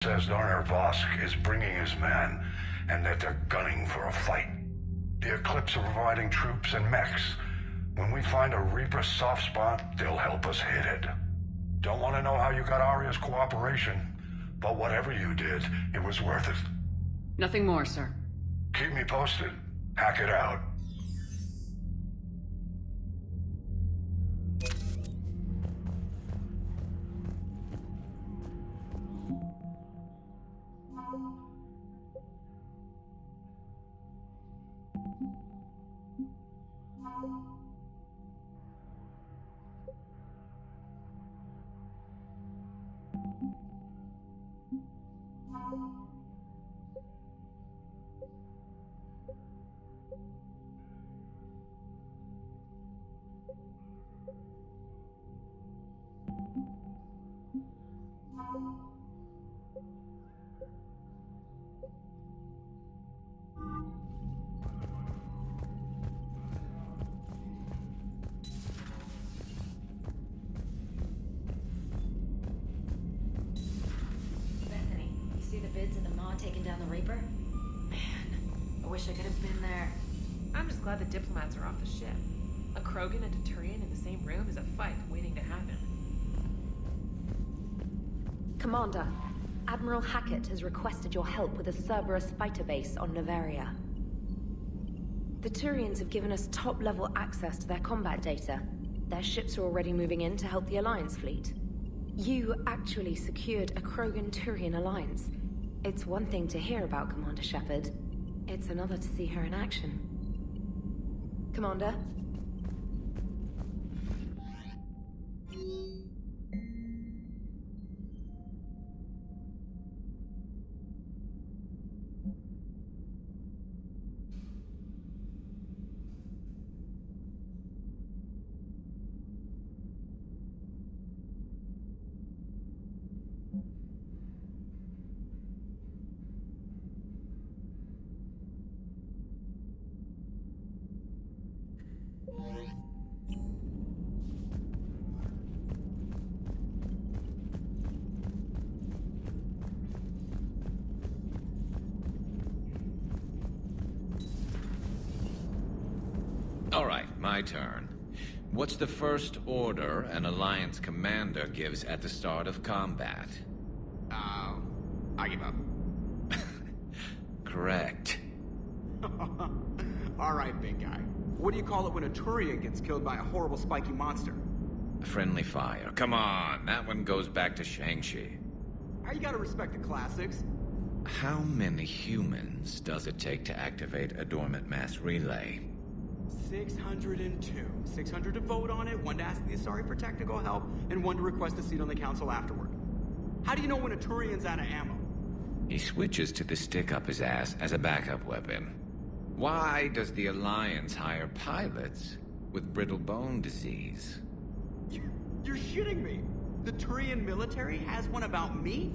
Says Darner Vosk is bringing his men, and that they're gunning for a fight. The Eclipse are providing troops and mechs. When we find a Reaper soft spot, they'll help us hit it. Don't want to know how you got Arya's cooperation, but whatever you did, it was worth it. Nothing more, sir. Keep me posted. Hack it out. Taking down the Reaper? Man, I wish I could have been there. I'm just glad the diplomats are off the ship. A Krogan and a Turian in the same room is a fight waiting to happen. Commander, Admiral Hackett has requested your help with a Cerberus fighter base on Novaria. The Turians have given us top-level access to their combat data. Their ships are already moving in to help the Alliance fleet. You actually secured a Krogan-Turian alliance. It's one thing to hear about Commander Shepard. It's another to see her in action. Commander? All right, my turn. What's the first order an Alliance commander gives at the start of combat? I give up. Correct. All right, big guy. What do you call it when a Turian gets killed by a horrible spiky monster? Friendly fire. Come on, that one goes back to Shang-Chi. You gotta respect the classics. How many humans does it take to activate a dormant mass relay? 602. 600 to vote on it, 1 to ask the Asari for technical help, and 1 to request a seat on the council afterward. How do you know when a Turian's out of ammo? He switches to the stick up his ass as a backup weapon. Why does the Alliance hire pilots with brittle bone disease? You're shitting me! The Turian military has one about me?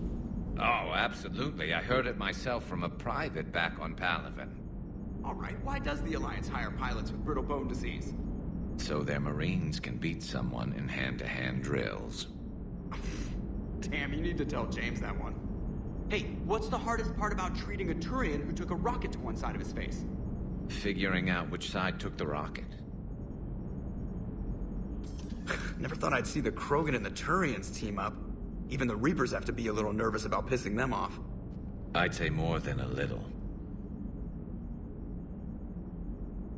Oh, absolutely. I heard it myself from a private back on Palaven. All right, why does the Alliance hire pilots with brittle bone disease? So their Marines can beat someone in hand-to-hand drills. Damn, you need to tell James that one. Hey, what's the hardest part about treating a Turian who took a rocket to one side of his face? Figuring out which side took the rocket. Never thought I'd see the Krogan and the Turians team up. Even the Reapers have to be a little nervous about pissing them off. I'd say more than a little.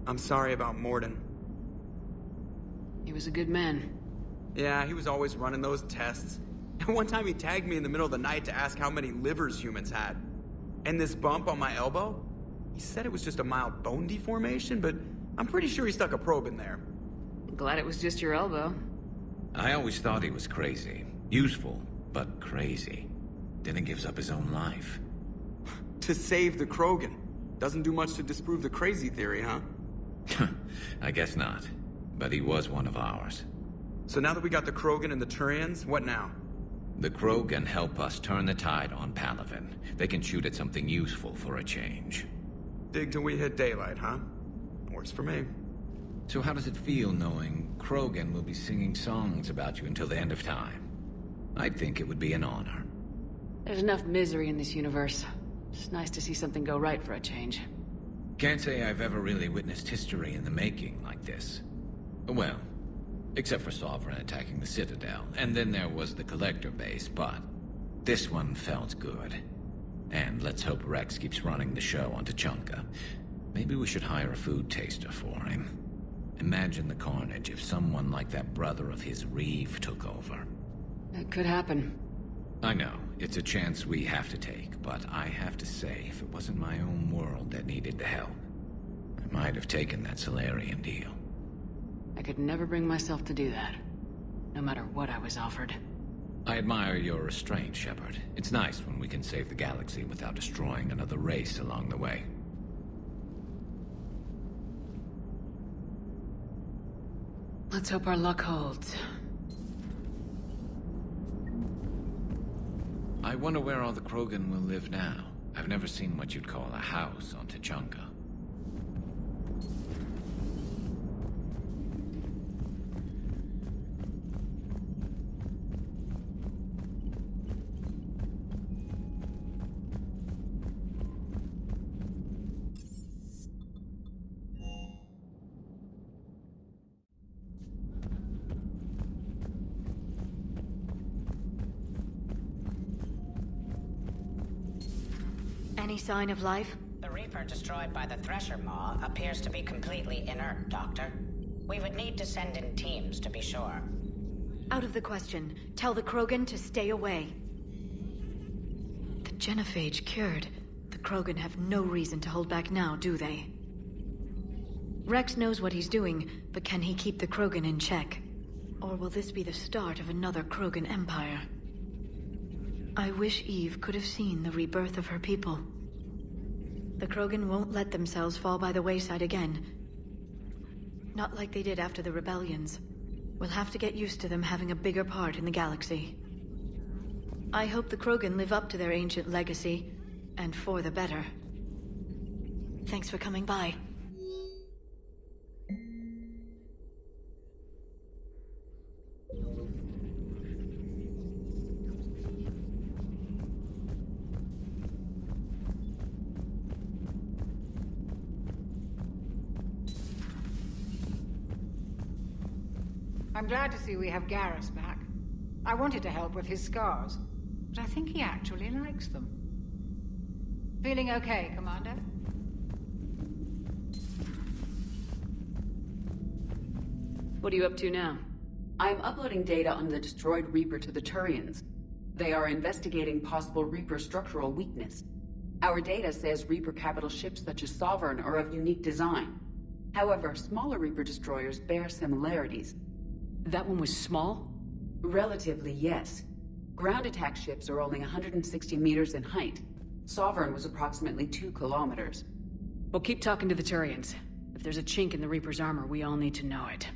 I'm sorry about Morden. He was a good man. Yeah, he was always running those tests. And one time he tagged me in the middle of the night to ask how many livers humans had. And this bump on my elbow? He said it was just a mild bone deformation, but I'm pretty sure he stuck a probe in there. Glad it was just your elbow. I always thought he was crazy. Useful, but crazy. Then he gives up his own life. To save the Krogan. Doesn't do much to disprove the crazy theory, huh? I guess not. But he was one of ours. So now that we got the Krogan and the Turians, what now? The Krogan help us turn the tide on Palaven. They can shoot at something useful for a change. Dig till we hit daylight, huh? Works for me. So how does it feel knowing Krogan will be singing songs about you until the end of time? I think it would be an honor. There's enough misery in this universe. It's nice to see something go right for a change. Can't say I've ever really witnessed history in the making like this. Well, except for Sovereign attacking the Citadel, and then there was the Collector base, but this one felt good. And let's hope Rex keeps running the show on Tuchanka. Maybe we should hire a food taster for him. Imagine the carnage if someone like that brother of his, Reeve, took over. It could happen. I know, it's a chance we have to take, but I have to say, if it wasn't my own world that needed the help, I might have taken that Solarian deal. I could never bring myself to do that, no matter what I was offered. I admire your restraint, Shepard. It's nice when we can save the galaxy without destroying another race along the way. Let's hope our luck holds. I wonder where all the Krogan will live now. I've never seen what you'd call a house on Tuchanka. Any sign of life? The Reaper destroyed by the Thresher Maw appears to be completely inert, Doctor. We would need to send in teams to be sure. Out of the question. Tell the Krogan to stay away. The genophage cured. The Krogan have no reason to hold back now, do they? Rex knows what he's doing, but can he keep the Krogan in check? Or will this be the start of another Krogan empire? I wish Eve could have seen the rebirth of her people. The Krogan won't let themselves fall by the wayside again. Not like they did after the rebellions. We'll have to get used to them having a bigger part in the galaxy. I hope the Krogan live up to their ancient legacy, and for the better. Thanks for coming by. I'm glad to see we have Garrus back. I wanted to help with his scars, but I think he actually likes them. Feeling okay, Commander? What are you up to now? I'm uploading data on the destroyed Reaper to the Turians. They are investigating possible Reaper structural weakness. Our data says Reaper capital ships such as Sovereign are of unique design. However, smaller Reaper destroyers bear similarities. That one was small? Relatively, yes. Ground attack ships are only 160 meters in height. Sovereign was approximately 2 kilometers. Well, keep talking to the Turians. If there's a chink in the Reaper's armor, we all need to know it.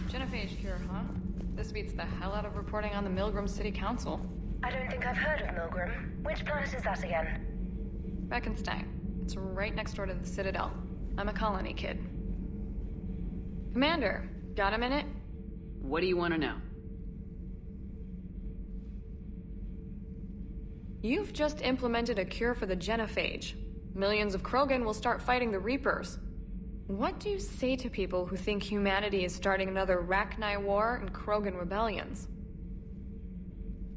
Genophage cure, huh? This beats the hell out of reporting on the Milgram City Council. I don't think I've heard of Milgram. Which planet is that again? Beckenstein. It's right next door to the Citadel. I'm a colony kid. Commander, got a minute? What do you want to know? You've just implemented a cure for the genophage. Millions of Krogan will start fighting the Reapers. What do you say to people who think humanity is starting another Rachni War and Krogan rebellions?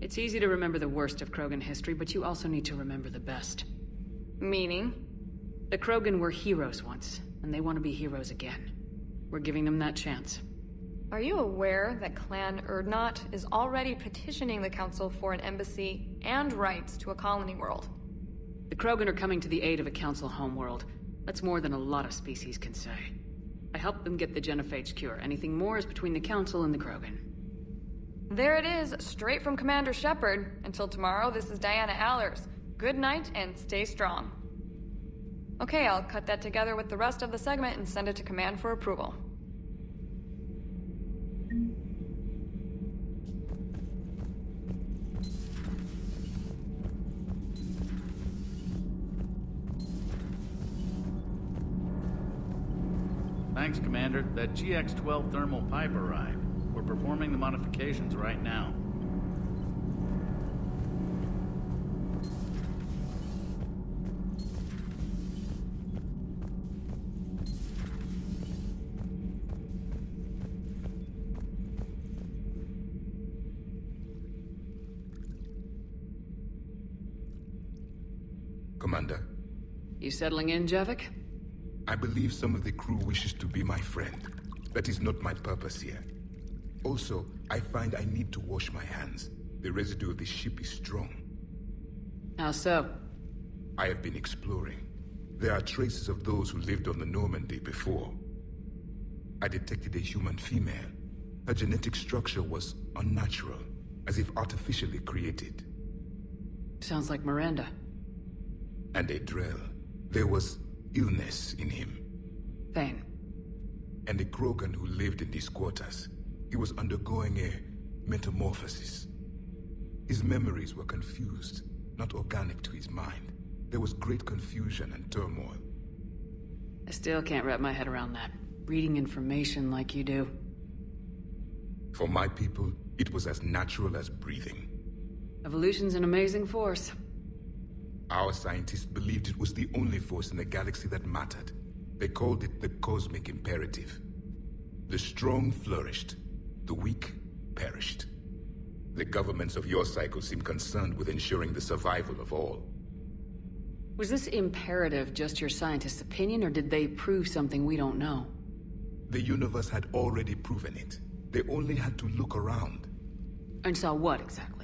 It's easy to remember the worst of Krogan history, but you also need to remember the best. Meaning? The Krogan were heroes once, and they want to be heroes again. We're giving them that chance. Are you aware that Clan Urdnot is already petitioning the Council for an embassy and rights to a colony world? The Krogan are coming to the aid of a Council homeworld. That's more than a lot of species can say. I helped them get the genophage cure. Anything more is between the Council and the Krogan. There it is, straight from Commander Shepard. Until tomorrow, this is Diana Allers. Good night, and stay strong. Okay, I'll cut that together with the rest of the segment and send it to Command for approval. Thanks, Commander. That GX-12 thermal pipe arrived. We're performing the modifications right now. Commander. You settling in, Javik? I believe some of the crew wishes to be my friend. That is not my purpose here. Also, I find I need to wash my hands. The residue of the ship is strong. How so? I have been exploring. There are traces of those who lived on the Normandy before. I detected a human female. Her genetic structure was unnatural, as if artificially created. Sounds like Miranda. And a Drell. There was illness in him. Thane. And a Krogan who lived in these quarters. He was undergoing a metamorphosis. His memories were confused, not organic to his mind. There was great confusion and turmoil. I still can't wrap my head around that. Reading information like you do. For my people, it was as natural as breathing. Evolution's an amazing force. Our scientists believed it was the only force in the galaxy that mattered. They called it the cosmic imperative. The strong flourished, the weak perished. The governments of your cycle seem concerned with ensuring the survival of all. Was this imperative just your scientists' opinion, or did they prove something we don't know? The universe had already proven it. They only had to look around. And saw what, exactly?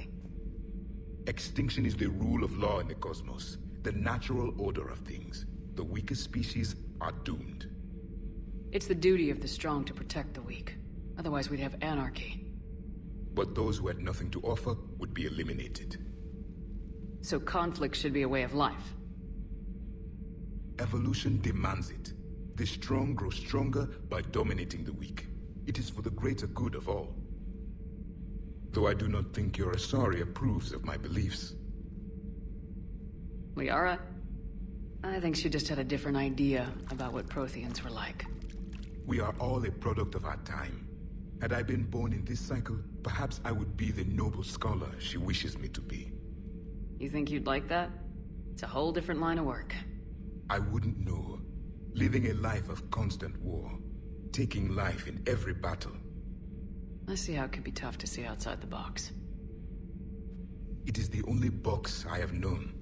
Extinction is the rule of law in the cosmos, the natural order of things. The weakest species are doomed. It's the duty of the strong to protect the weak. Otherwise we'd have anarchy. But those who had nothing to offer would be eliminated. So conflict should be a way of life. Evolution demands it. The strong grow stronger by dominating the weak. It is for the greater good of all. Though I do not think your Asari approves of my beliefs. Liara? I think she just had a different idea about what Protheans were like. We are all a product of our time. Had I been born in this cycle, perhaps I would be the noble scholar she wishes me to be. You think you'd like that? It's a whole different line of work. I wouldn't know. Living a life of constant war. Taking life in every battle. I see how it could be tough to see outside the box. It is the only box I have known.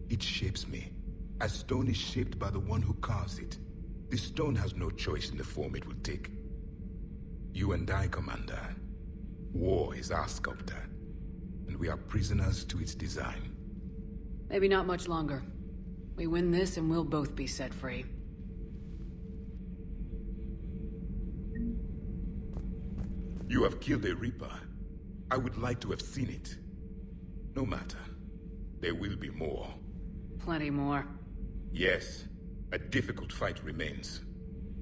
It shapes me, as stone is shaped by the one who carves it. The stone has no choice in the form it will take. You and I, Commander. War is our sculptor, and we are prisoners to its design. Maybe not much longer. We win this and we'll both be set free. You have killed a Reaper. I would like to have seen it. No matter. There will be more. Plenty more. Yes. A difficult fight remains.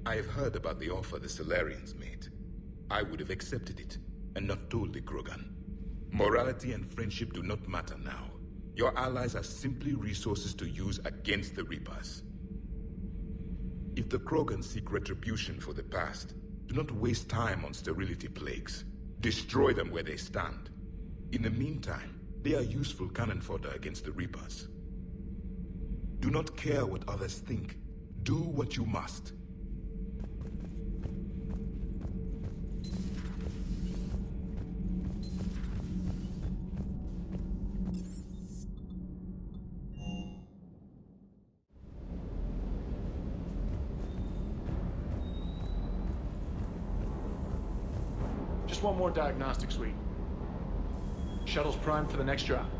I have heard about the offer the Solarians made. I would have accepted it, and not told the Krogan. Morality and friendship do not matter now. Your allies are simply resources to use against the Reapers. If the Krogan seek retribution for the past, do not waste time on sterility plagues. Destroy them where they stand. In the meantime, they are useful cannon fodder against the Reapers. Do not care what others think. Do what you must. Just one more diagnostic suite. Shuttle's primed for the next drop.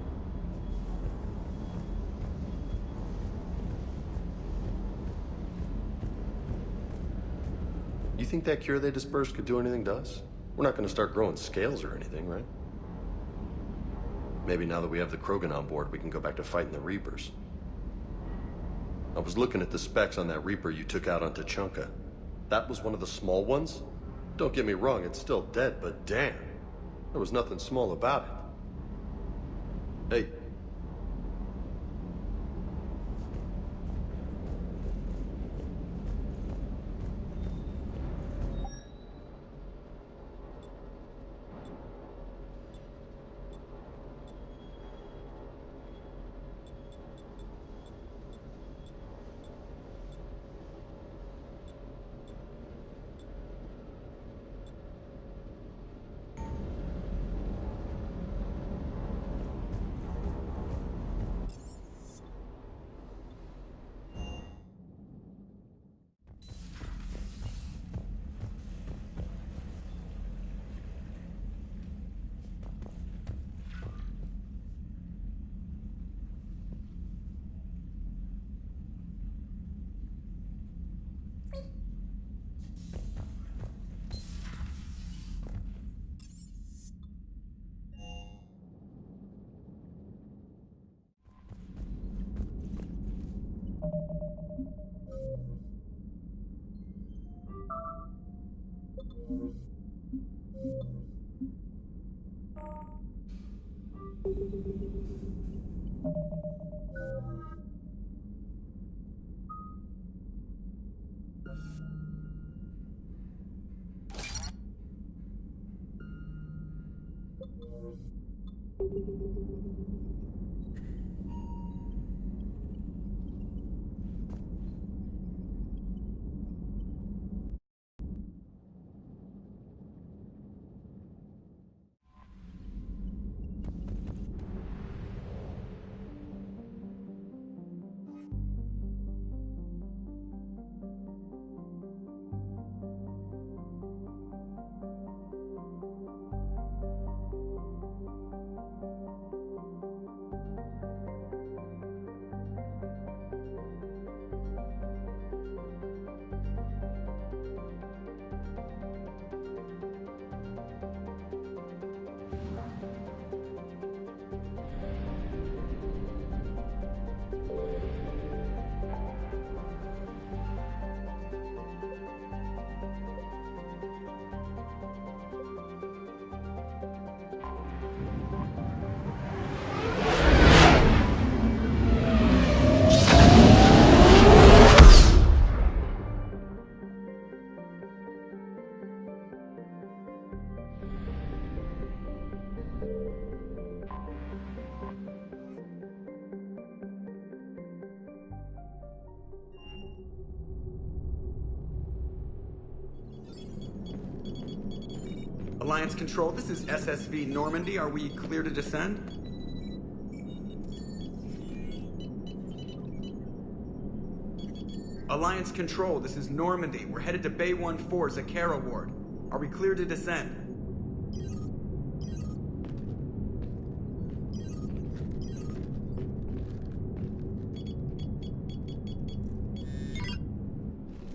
You think that cure they dispersed could do anything to us? We're not going to start growing scales or anything, right? Maybe now that we have the Krogan on board, we can go back to fighting the Reapers. I was looking at the specs on that Reaper you took out on Tuchanka. That was one of the small ones? Don't get me wrong, it's still dead, but damn. There was nothing small about it. Hey. Alliance Control, this is SSV Normandy. Are we clear to descend? Alliance Control, this is Normandy. We're headed to Bay 1-4, Zakara Ward. Are we clear to descend?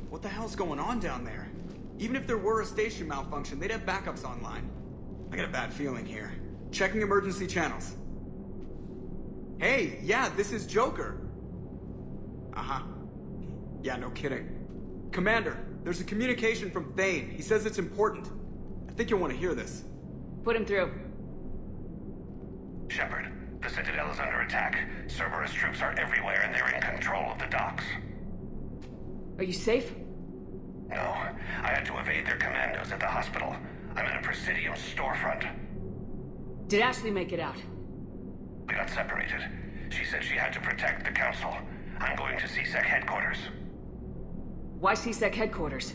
What the hell's going on down there? Even if there were a station malfunction, they'd have backups online. I got a bad feeling here. Checking emergency channels. Hey, yeah, this is Joker. Uh-huh. Yeah, no kidding. Commander, there's a communication from Thane. He says it's important. I think you'll want to hear this. Put him through. Shepard, the Citadel is under attack. Cerberus troops are everywhere and they're in control of the docks. Are you safe? No, I had to evade their commandos at the hospital. I'm in a Presidium storefront. Did Ashley make it out? We got separated. She said she had to protect the Council. I'm going to CSEC headquarters. Why CSEC headquarters?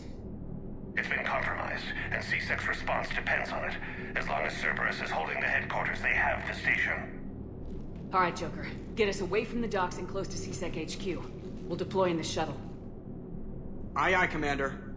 It's been compromised, and CSEC's response depends on it. As long as Cerberus is holding the headquarters, they have the station. Alright, Joker. Get us away from the docks and close to CSEC HQ. We'll deploy in the shuttle. Aye, aye, Commander.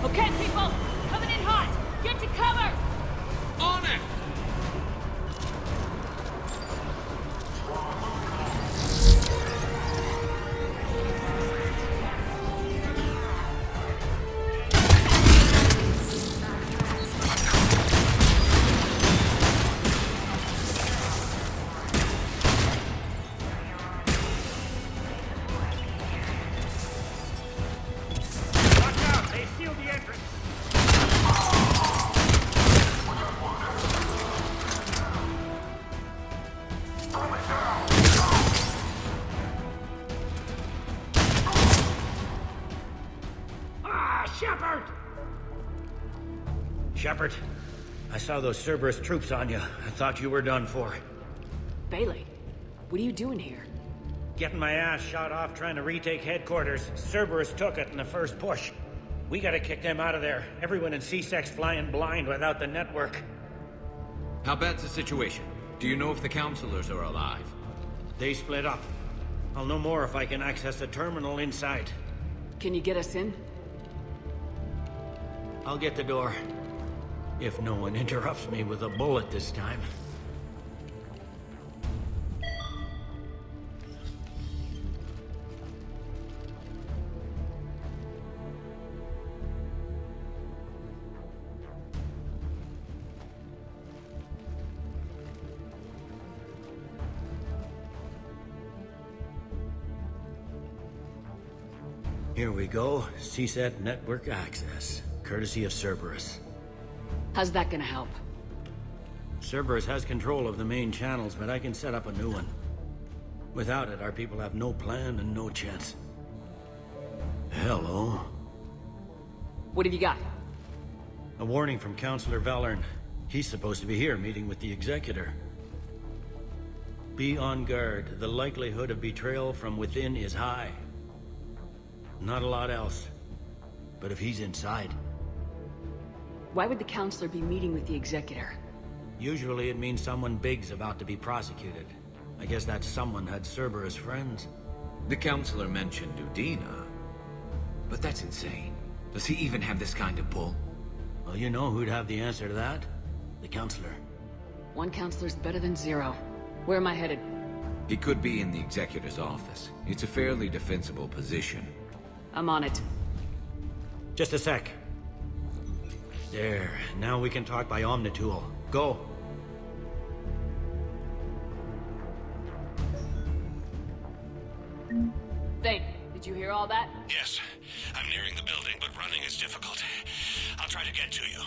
Okay, people! Coming in hot! Get to cover! On it! Shepard, I saw those Cerberus troops on you. I thought you were done for. Bailey, what are you doing here? Getting my ass shot off trying to retake headquarters. Cerberus took it in the first push. We gotta kick them out of there. Everyone in C-Sec's flying blind without the network. How bad's the situation? Do you know if the counselors are alive? They split up. I'll know more if I can access the terminal inside. Can you get us in? I'll get the door. If no one interrupts me with a bullet this time. Here we go. CSAT network access, courtesy of Cerberus. How's that gonna help? Cerberus has control of the main channels, but I can set up a new one. Without it, our people have no plan and no chance. Hello. What have you got? A warning from Counselor Valern. He's supposed to be here meeting with the Executor. Be on guard. The likelihood of betrayal from within is high. Not a lot else. But if he's inside... Why would the Counselor be meeting with the Executor? Usually it means someone big's about to be prosecuted. I guess that someone had Cerberus friends. The Counselor mentioned Udina. But that's insane. Does he even have this kind of pull? Well, you know who'd have the answer to that? The Counselor. One Counselor's better than zero. Where am I headed? He could be in the Executor's office. It's a fairly defensible position. I'm on it. Just a sec. There. Now we can talk by Omnitool. Go. Thane, did you hear all that? Yes. I'm nearing the building, but running is difficult. I'll try to get to you.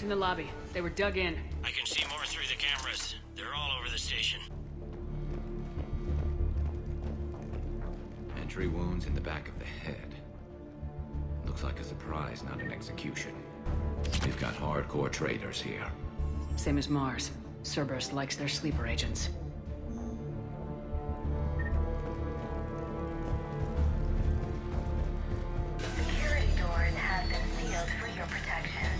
In the lobby. They were dug in. I can see more through the cameras. They're all over the station. Entry wounds in the back of the head. Looks like a surprise, not an execution. We've got hardcore traitors here. Same as Mars. Cerberus likes their sleeper agents. Security doors have been sealed for your protection.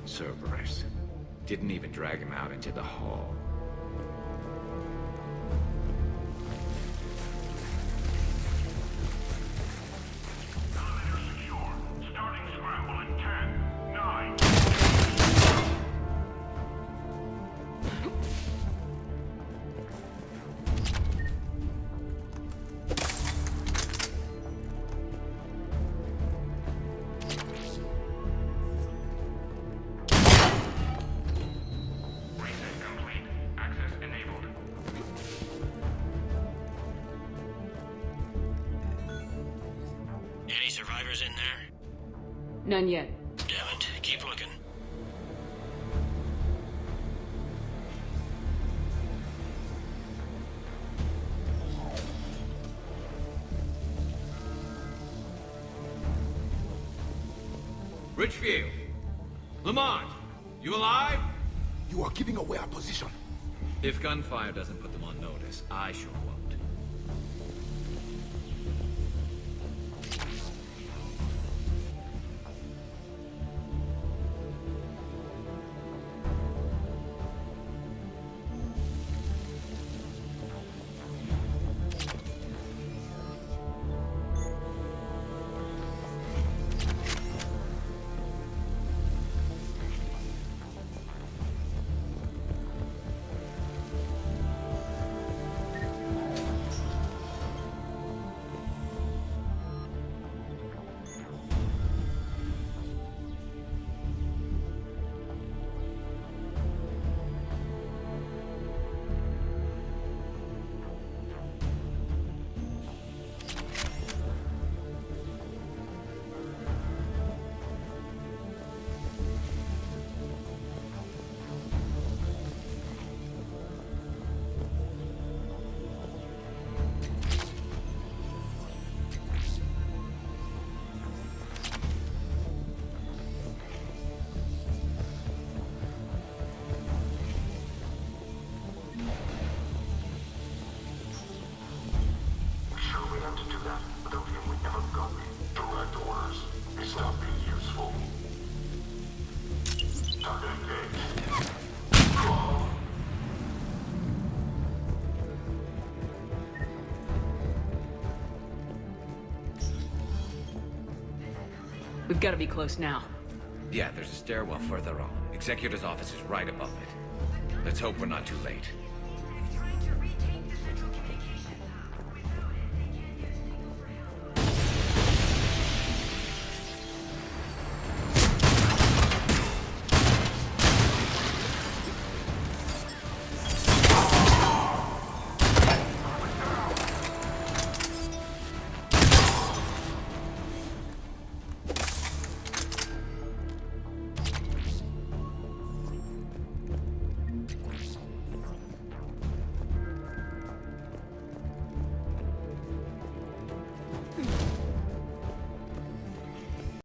Cerberus. Didn't even drag him out into the hall. Any survivors in there? None yet. Damn it. Keep looking. Richfield! Lamont! You alive? You are giving away our position. If gunfire doesn't put them on notice, I sure won't. We've got to be close now. Yeah, there's a stairwell further on. Executor's office is right above it. Let's hope we're not too late.